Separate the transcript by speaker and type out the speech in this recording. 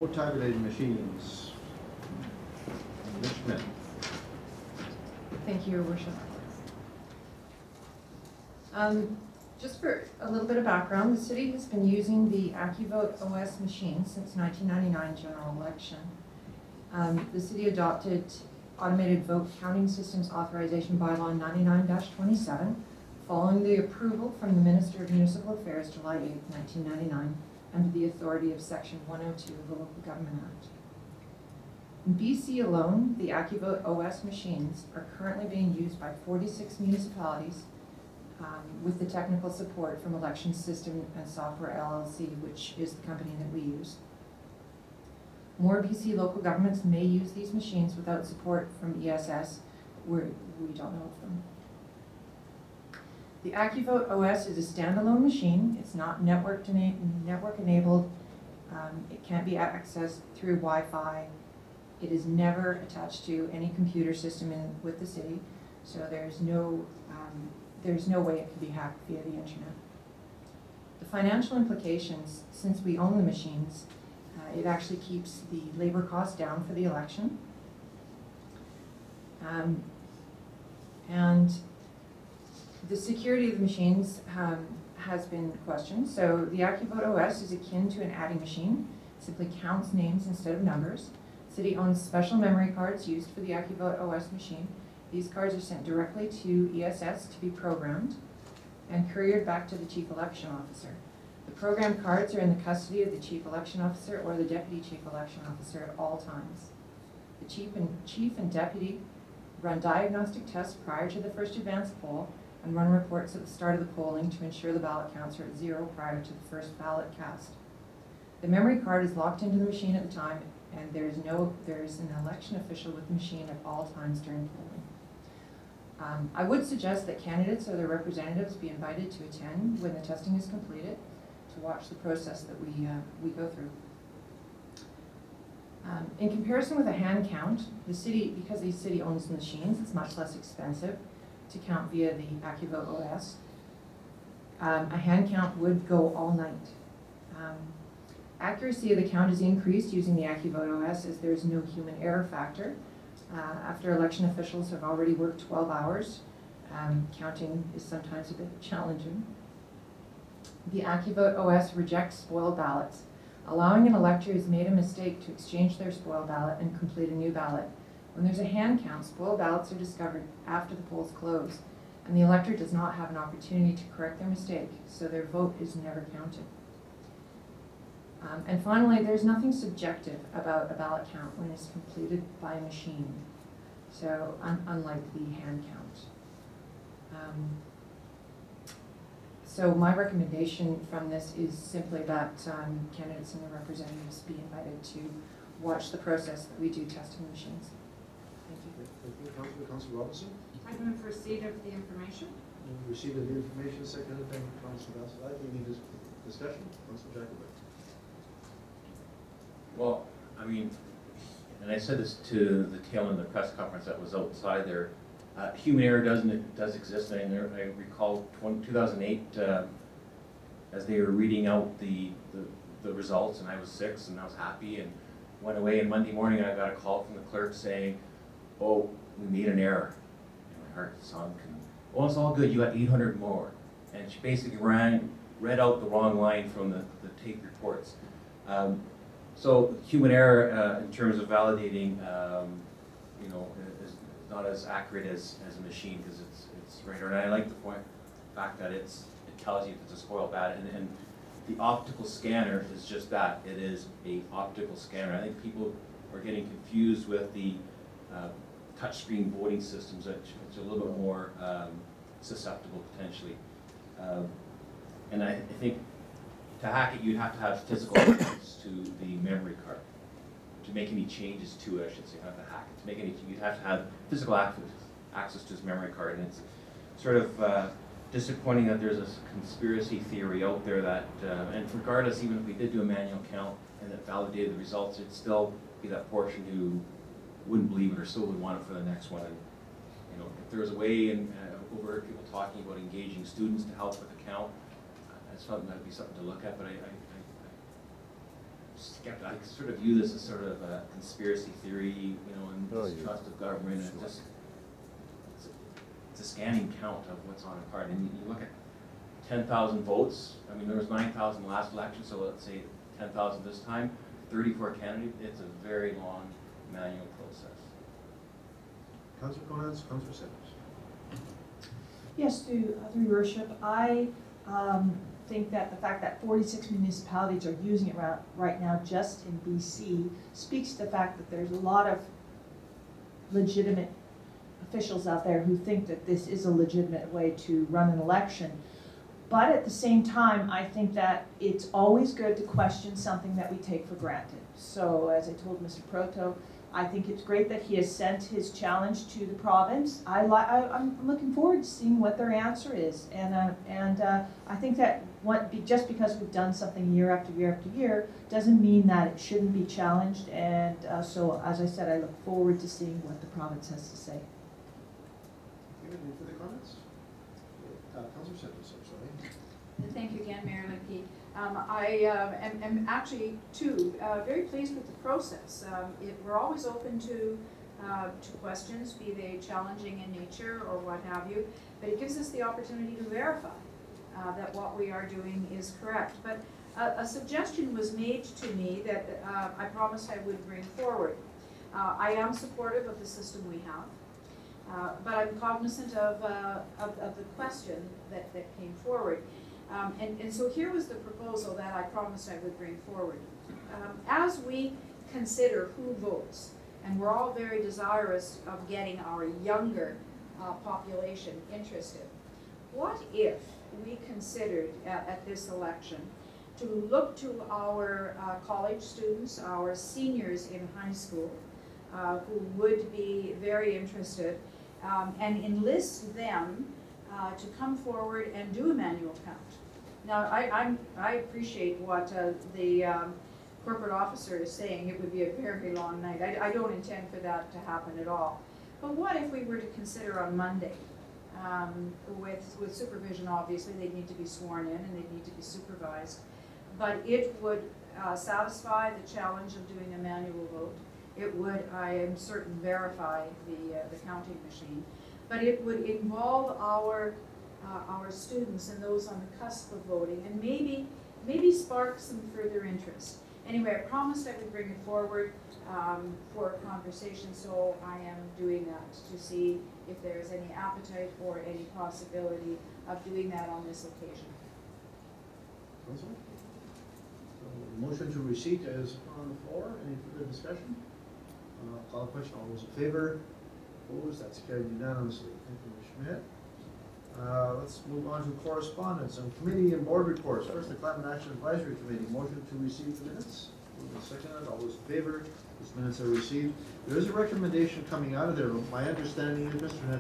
Speaker 1: Tabulating machines. Ms. Schmidt.
Speaker 2: Thank you, Your Worship. Just for a little bit of background, the city has been using the AccuVote OS machine since 1999 general election. The city adopted Automated Vote Counting Systems Authorization Bylaw 99-27 following the approval from the Minister of Municipal Affairs July 8, 1999, under the authority of Section 102 of the Local Government Act. In BC alone, the AccuVote OS machines are currently being used by 46 municipalities with the technical support from Election System and Software LLC, which is the company that we use. More BC local governments may use these machines without support from ESS, where we don't know of them. The AccuVote OS is a standalone machine. It's not network enabled. It can't be accessed through Wi-Fi. It is never attached to any computer system with the city, so there's no way it can be hacked via the internet. The financial implications, since we own the machines, it actually keeps the labor costs down for the election. And the security of the machines has been questioned. So the AccuVote OS is akin to an adding machine. It simply counts names instead of numbers. The city owns special memory cards used for the AccuVote OS machine. These cards are sent directly to ESS to be programmed and couriered back to the Chief Election Officer. The program cards are in the custody of the Chief Election Officer or the Deputy Chief Election Officer at all times. The Chief and Deputy run diagnostic tests prior to the first advance poll and run reports at the start of the polling to ensure the ballot counts are at zero prior to the first ballot cast. The memory card is locked into the machine at the time, and there is an election official with the machine at all times during polling. I would suggest that candidates or their representatives be invited to attend when the testing is completed to watch the process that we go through. In comparison with a hand count, the city, because the city owns the machines, it's much less expensive to count via the AccuVote OS. A hand count would go all night. Accuracy of the count is increased using the AccuVote OS as there is no human error factor. After election officials have already worked 12 hours, counting is sometimes a bit challenging. The AccuVote OS rejects spoiled ballots, allowing an elector who's made a mistake to exchange their spoiled ballot and complete a new ballot. When there's a hand count, spoiled ballots are discovered after the polls close, and the elector does not have an opportunity to correct their mistake, so their vote is never counted. And finally, there's nothing subjective about a ballot count when it's completed by a machine, so unlike the hand count. So my recommendation from this is simply that candidates and their representatives be invited to watch the process that we do testing the machines. Thank you.
Speaker 1: Thank you, Councillor Robinson.
Speaker 3: I move receipt of the information.
Speaker 1: Receipt of the information, seconded by Councillor Bassett. We need discussion. Councillor Jakubeit.
Speaker 4: Well, I mean, and I said this to the tail end of the press conference that was outside there. Human error does exist. I recall 2008 as they were reading out the results, and I was 6 and I was happy and went away. And Monday morning I got a call from the clerk saying, "Oh, we made an error." And my heart sunk. And, "Well, it's all good. You got 800 more." And she basically read out the wrong line from the tape reports. So human error in terms of validating, is not as accurate as a machine because it's right. And I like the fact that it tells you if it's a spoiled ballot. And the optical scanner is just that. It is a optical scanner. I think people are getting confused with the touchscreen voting systems, which are a little bit more susceptible potentially. And I think to hack it, you'd have to have physical access to the memory card. To make any changes to it, I should say, not to hack it. To make any, you'd have to have physical access to his memory card. And it's sort of disappointing that there's a conspiracy theory out there that, and regardless, even if we did do a manual count and that validated the results, it'd still be that portion who wouldn't believe it or still would want it for the next one. And if there was a way, and overheard people talking about engaging students to help with the count, that's something that'd be something to look at. But I skeptical. I sort of view this as sort of a conspiracy theory, you know, and
Speaker 5: Oh, yeah.
Speaker 4: distrust of government, and just, it's a scanning count of what's on a card. And you look at 10,000 votes, I mean, there was 9,000 last election, so let's say 10,000 this time, 34 candidates, it's a very long manual process.
Speaker 1: Councillor Conants, Councillor Sentes.
Speaker 6: Yes, through your worship, I think that the fact that 46 municipalities are using it right now just in BC speaks to the fact that there's a lot of legitimate officials out there who think that this is a legitimate way to run an election. But at the same time, I think that it's always good to question something that we take for granted. So as I told Mr. Proteau, I think it's great that he has sent his challenge to the province. I'm looking forward to seeing what their answer is. And I think that just because we've done something year after year after year doesn't mean that it shouldn't be challenged. And so, as I said, I look forward to seeing what the province has to say.
Speaker 1: Any further comments? Councillor Sentes, I'm sorry.
Speaker 3: Thank you again, Mayor Lippy. I am actually, too, very pleased with the process. We're always open to questions, be they challenging in nature or what have you, but it gives us the opportunity to verify that what we are doing is correct. But a suggestion was made to me that I promised I would bring forward. I am supportive of the system we have, but I'm cognizant of the question that came forward. And so here was the proposal that I promised I would bring forward. As we consider who votes, and we're all very desirous of getting our younger population interested, what if we considered at this election to look to our college students, our seniors in high school, who would be very interested, and enlist them to come forward and do a manual count. Now, I appreciate what the corporate officer is saying. It would be a very long night. I don't intend for that to happen at all. But what if we were to consider on Monday, with supervision, obviously, they'd need to be sworn in and they'd need to be supervised. But it would satisfy the challenge of doing a manual vote. It would, I am certain, verify the counting machine. But it would involve our students and those on the cusp of voting, and maybe spark some further interest. Anyway, I promised I would bring it forward for a conversation, so I am doing that to see if there is any appetite or any possibility of doing that on this occasion.
Speaker 1: Council? So, motion to receipt is on the floor. Any further discussion? Call the question. All those in favor? Opposed? That's carried unanimously. Thank you, Ms. Schmidt. Let's move on to correspondence and committee and board reports. First, the Climate Action Advisory Committee. Motion to receive the minutes. Moved and seconded. All those in favor? These minutes are received. There is a recommendation coming out of there. My understanding is Mr.